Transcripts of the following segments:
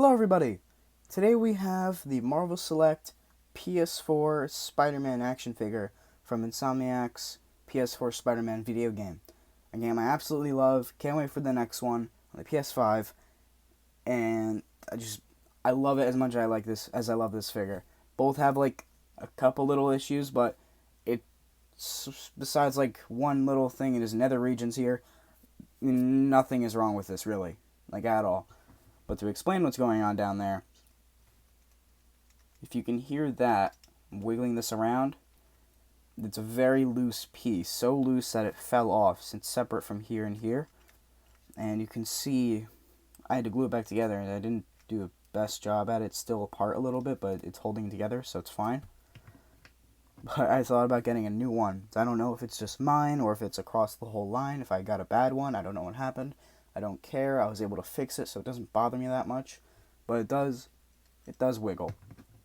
Hello everybody! Today we have the Marvel Select PS4 Spider-Man action figure from Insomniac's PS4 Spider-Man video game. A game I absolutely love, can't wait for the next one on the PS5, and I love it as much as I love this figure. Both have like a couple little issues, but besides like one little thing in his nether regions here, nothing is wrong with this really, like at all. But to explain what's going on down there, if you can hear that, I'm wiggling this around, it's a very loose piece, so loose that it fell off since separate from here and here. And you can see I had to glue it back together, and I didn't do the best job at it. It's still apart a little bit, but it's holding together, so it's fine. But I thought about getting a new one. I don't know if it's just mine or if it's across the whole line. If I got a bad one, I don't know what happened. I don't care. I was able to fix it, so it doesn't bother me that much. But it does wiggle.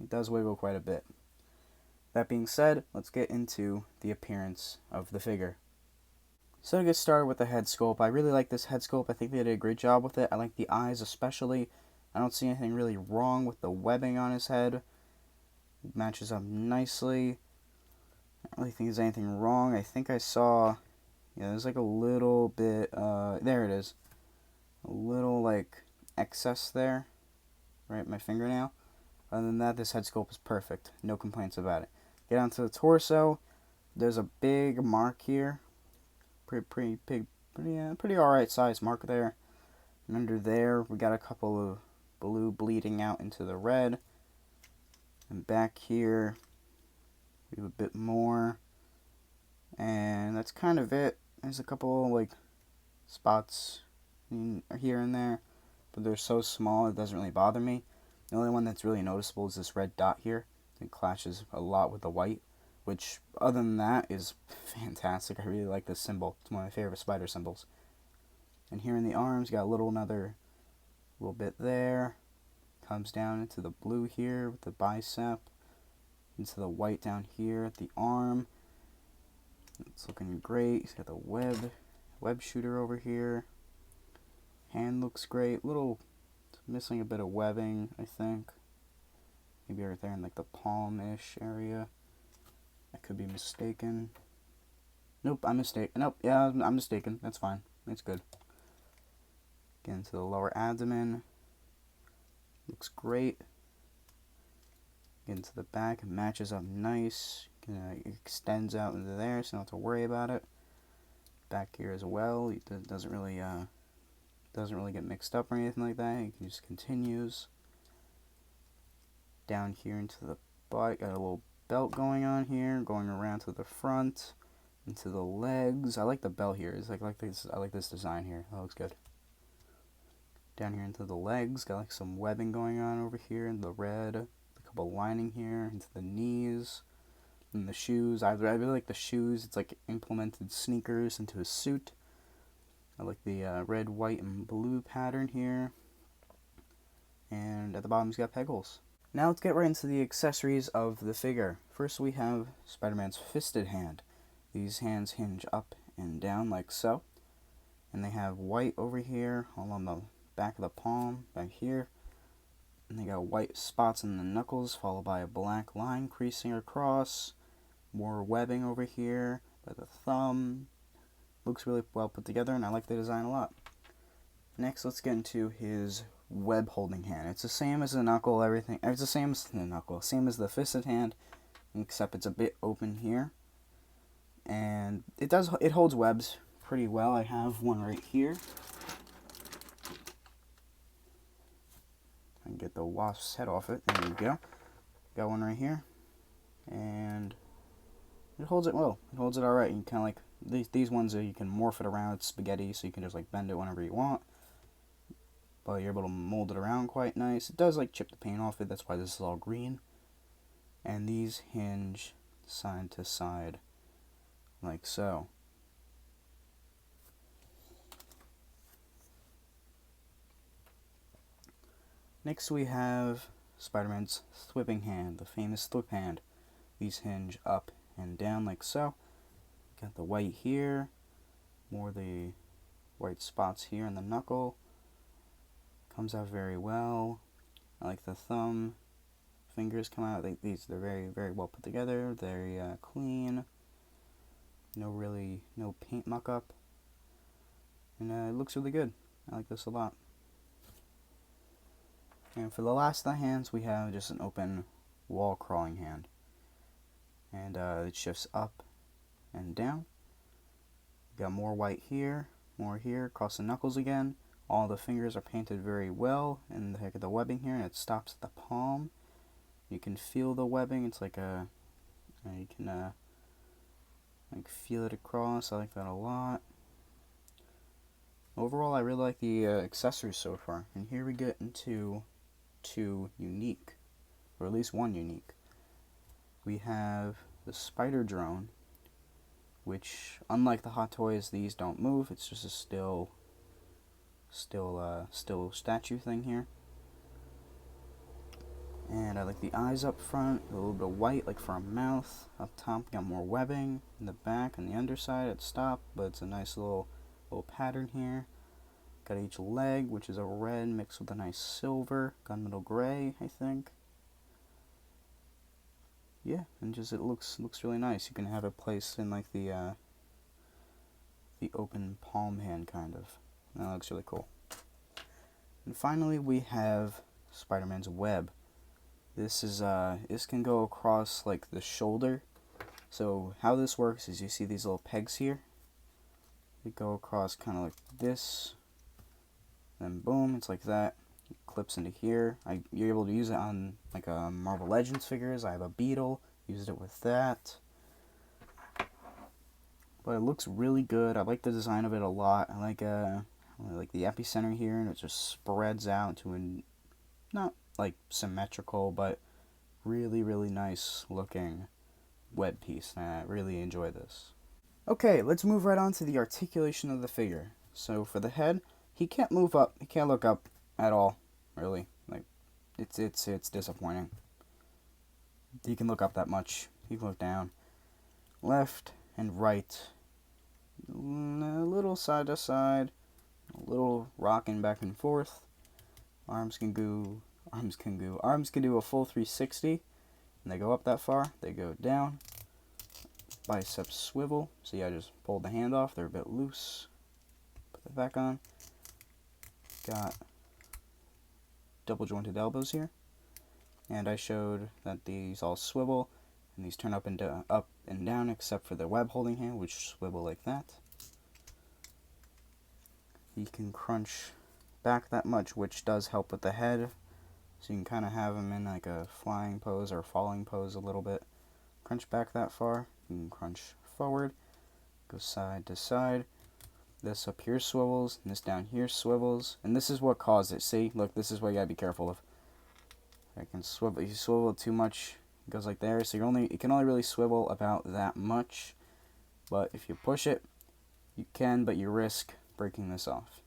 It does wiggle quite a bit. That being said, let's get into the appearance of the figure. So to get started with the head sculpt, I really like this head sculpt. I think they did a great job with it. I like the eyes especially. I don't see anything really wrong with the webbing on his head. It matches up nicely. I don't really think there's anything wrong. I think I saw, there's like a little bit, there it is. A little like excess there, right, my fingernail. Other than that, this head sculpt is perfect. No complaints about it. Get onto the torso. There's a big mark here. Pretty alright size mark there. And under there, we got a couple of blue bleeding out into the red. And back here, we have a bit more. And that's kind of it. There's a couple like spots here and there, but they're so small it doesn't really bother me. The only one that's really noticeable is this red dot here. It clashes a lot with the white, which other than that is fantastic. I really like this symbol. It's one of my favorite spider symbols. And here in the arms, got another little bit there. Comes down into the blue here with the bicep, into the white down here at the arm. It's looking great. He's got the web shooter over here. Hand looks great. Missing a bit of webbing, I think. Maybe right there in like the palm-ish area. I could be mistaken. Nope, I'm mistaken. Nope, yeah, I'm mistaken. That's fine. That's good. Get into the lower abdomen. Looks great. Get into the back. It matches up nice. It extends out into there, so you don't have to worry about it. Back here as well. It doesn't really get mixed up or anything like that. It just continues. Down here into the butt, got a little belt going on here, going around to the front, into the legs. I like the belt here. It's like this. I like this design here. That looks good. Down here into the legs, got like some webbing going on over here in the red. A couple lining here into the knees, and the shoes. I really like the shoes. It's like implemented sneakers into his suit. I like the red, white, and blue pattern here. And at the bottom, he's got peg holes. Now let's get right into the accessories of the figure. First, we have Spider-Man's fisted hand. These hands hinge up and down like so. And they have white over here, all on the back of the palm, back here. And they got white spots in the knuckles, followed by a black line creasing across. More webbing over here by the thumb. Looks really well put together, and I like the design a lot. Next, let's get into his web holding hand. It's the same as the knuckle, everything. It's the same as the knuckle, same as the fisted hand, except it's a bit open here. And it holds webs pretty well. I have one right here. I can get the wasp's head off it. There we go. Got one right here. And it holds it well. It holds it alright. You kind of like these ones, you can morph it around. It's spaghetti, so you can just like bend it whenever you want. But you're able to mold it around quite nice. It does like chip the paint off it. That's why this is all green. And these hinge side to side like so. Next we have Spider-Man's thwipping hand, the famous thwip hand. These hinge up and down like so. Got the white here, more the white spots here in the knuckle. Comes out very well. I like the thumb. Fingers come out. They're very, very well put together. Very clean. No paint muck up. And it looks really good. I like this a lot. And for the last of the hands, we have just an open wall crawling hand. And it shifts up and down. Got more white here, more here, across the knuckles again. All the fingers are painted very well, and the webbing here, and it stops at the palm. You can feel the webbing. It's like you can like feel it across. I like that a lot. Overall, I really like the accessories so far. And here we get into two unique, or at least one unique. We have the spider drone, which, unlike the Hot Toys, these don't move. It's just a still statue thing here. And I like the eyes up front, a little bit of white like for a mouth. Up top, got more webbing. In the back and the underside, it's stopped, but it's a nice little pattern here. Got each leg, which is a red mixed with a nice silver, gunmetal gray, I think. Yeah, and just it looks really nice. You can have it placed in like the open palm hand kind of. That looks really cool. And finally, we have Spider-Man's web. This can go across like the shoulder. So how this works is you see these little pegs here. They go across kind of like this. Then boom, it's like that. It clips into here. You're able to use it on like Marvel Legends figures. I have a Beetle. Used it with that. But it looks really good. I like the design of it a lot. I like the epicenter here, and it just spreads out to not like symmetrical, but really, really nice looking web piece. And I really enjoy this. Okay, let's move right on to the articulation of the figure. So for the head, he can't move up. He can't look up at all, really. Like, it's disappointing. He can look up that much. He can look down. Left and right. A little side to side. A little rocking back and forth. Arms can do a full 360. And they go up that far. They go down. Biceps swivel. See, I just pulled the hand off. They're a bit loose. Put that back on. Got double jointed elbows here. And I showed that these all swivel. And these turn up and down except for the web holding hand, which swivel like that. You can crunch back that much, which does help with the head. So you can kind of have them in like a flying pose or falling pose a little bit. Crunch back that far. You can crunch forward. Go side to side. This up here swivels, and this down here swivels. And this is what caused it. See? Look, this is what you gotta be careful of. I can swivel. If you swivel it too much, it goes like there. So it can only really swivel about that much. But if you push it, you can, but you risk breaking this off.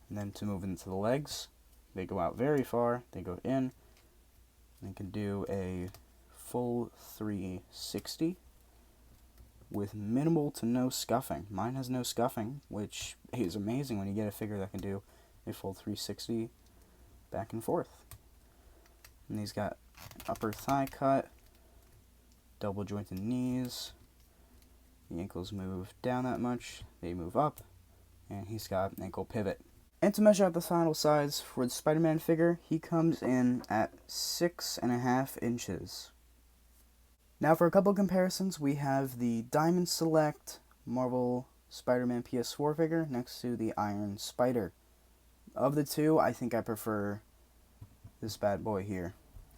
And then to move into the legs, they go out very far. They go in. They can do a full 360 with minimal to no scuffing. Mine has no scuffing, which is amazing when you get a figure that can do a full 360 back and forth. And he's got upper thigh cut, double jointed knees. The ankles move down that much, they move up, and he's got an ankle pivot. And to measure out the final size for the Spider-Man figure, he comes in at 6.5 inches. Now for a couple comparisons, we have the Diamond Select Marvel Spider-Man PS4 figure next to the Iron Spider. Of the two, I think I prefer this bad boy here.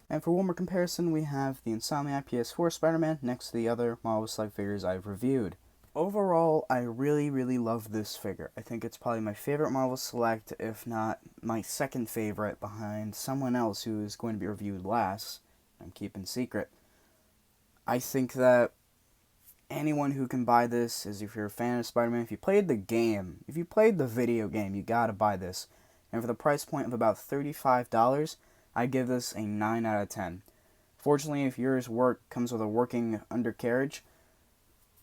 And for one more comparison, we have the Insomniac PS4 Spider-Man next to the other Marvel Select figures I've reviewed. Overall, I really, really love this figure. I think it's probably my favorite Marvel Select, if not my second favorite, behind someone else who is going to be reviewed last. I'm keeping secret. I think that anyone who can buy this is, if you're a fan of Spider-Man, if you played the game, if you played the video game, you gotta buy this. And for the price point of about $35, I give this a 9 out of 10. Fortunately, if yours comes with a working undercarriage,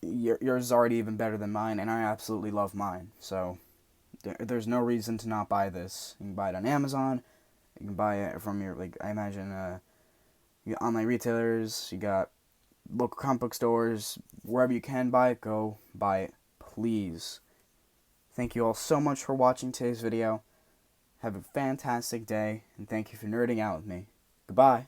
yours is already even better than mine, and I absolutely love mine. So there's no reason to not buy this. You can buy it on Amazon. You can buy it from your, like, I imagine, you got online retailers, you got local comic book stores, wherever you can buy it, go buy it, please. Thank you all so much for watching today's video. Have a fantastic day, and thank you for nerding out with me. Goodbye.